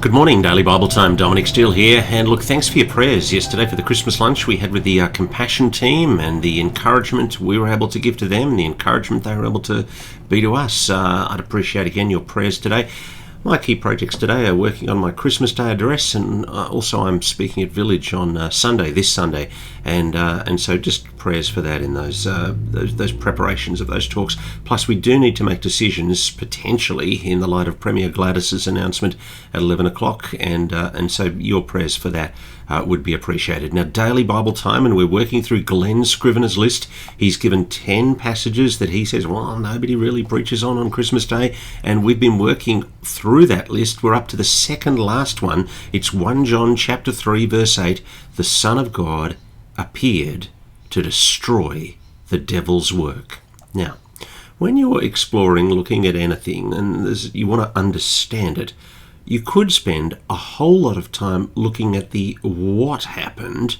Good morning, Daily Bible Time. Dominic Steele here. And look, thanks for your prayers yesterday for the Christmas lunch we had with the Compassion team and the encouragement we were able to give to them, the encouragement they were able to be to us. I'd appreciate again your prayers today. My key projects today are working on my Christmas Day address, and also I'm speaking at Village on this Sunday, and so just prayers for that in those preparations of those talks. Plus, we do need to make decisions potentially in the light of Premier Gladys's announcement at 11 o'clock, and so your prayers for that would be appreciated. Now, Daily Bible Time, and we're working through Glenn Scrivener's list. He's given 10 passages that he says, well, nobody really preaches on Christmas Day, and we've been working through that list. We're up to the second last one. It's 1 John chapter 3 verse 8. The Son of God appeared to destroy the devil's work. Now, when you're exploring, looking at anything, and you want to understand it, you could spend a whole lot of time looking at the what happened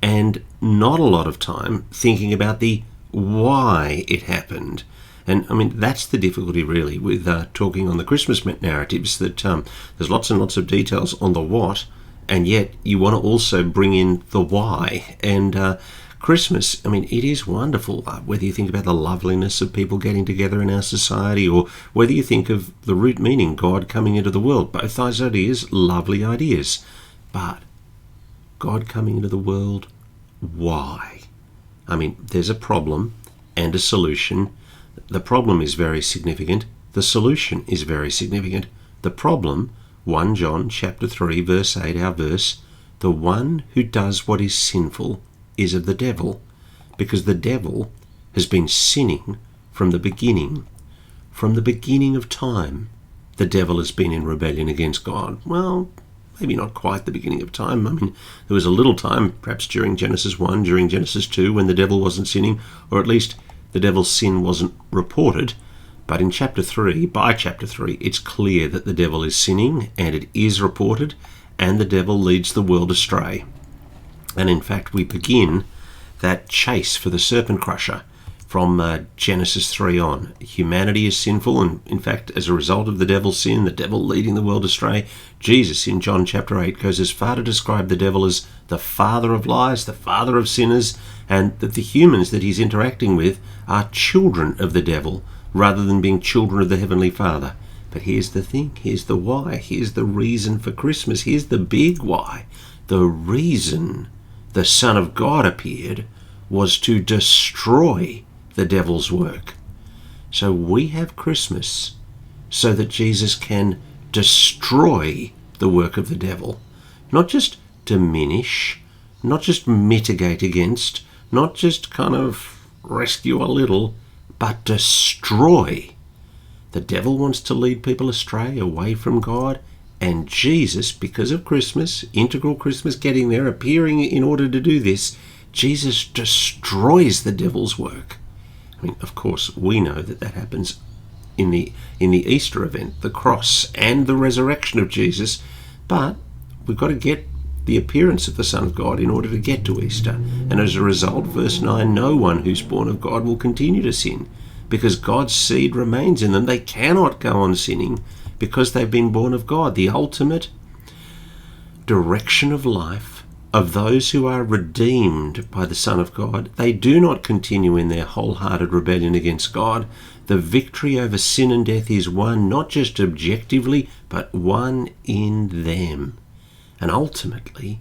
and not a lot of time thinking about the why it happened. And I mean, that's the difficulty really with talking on the Christmas narratives, that there's lots and lots of details on the what, and yet you want to also bring in the why. And Christmas, I mean, it is wonderful, whether you think about the loveliness of people getting together in our society, or whether you think of the root meaning, God coming into the world. Both those ideas, lovely ideas. But God coming into the world, why? I mean, there's a problem and a solution. The problem is very significant. The solution is very significant. The problem, 1 John chapter 3 verse 8, our verse, the one who does what is sinful is of the devil, because the devil has been sinning from the beginning. From the beginning of time, the devil has been in rebellion against God. Well, maybe not quite the beginning of time. I mean, there was a little time, perhaps during Genesis 1, during Genesis 2, when the devil wasn't sinning, or at least the devil's sin wasn't reported. But in chapter 3, by chapter 3, it's clear that the devil is sinning, and it is reported, and the devil leads the world astray. And in fact, we begin that chase for the serpent crusher from Genesis 3 on. Humanity is sinful, and in fact, as a result of the devil's sin, the devil leading the world astray, Jesus in John chapter 8 goes as far to describe the devil as the father of lies, the father of sinners, and that the humans that he's interacting with are children of the devil rather than being children of the Heavenly Father. But here's the thing, here's the why, here's the reason for Christmas, here's the big why. The reason the Son of God appeared was to destroy the devil's work. So we have Christmas so that Jesus can destroy the work of the devil. Not just diminish, not just mitigate against, not just kind of rescue a little, but destroy. The devil wants to lead people astray, away from God, and Jesus, because of Christmas, integral Christmas getting there, appearing in order to do this, Jesus destroys the devil's work. I mean, of course, we know that happens in the Easter event, the cross and the resurrection of Jesus, but we've got to get the appearance of the Son of God in order to get to Easter. And as a result, verse 9, no one who's born of God will continue to sin, because God's seed remains in them. They cannot go on sinning because they've been born of God. The ultimate direction of life of those who are redeemed by the Son of God, they do not continue in their wholehearted rebellion against God. The victory over sin and death is won not just objectively, but won in them. And ultimately,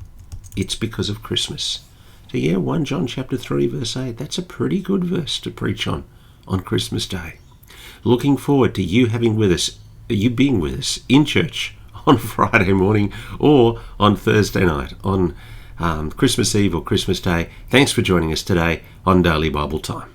it's because of Christmas. So yeah, 1 John chapter 3 verse 8, that's a pretty good verse to preach on Christmas Day. Looking forward to you being with us in church on Friday morning or on Thursday night, on Christmas Eve or Christmas Day. Thanks for joining us today on Daily Bible Time.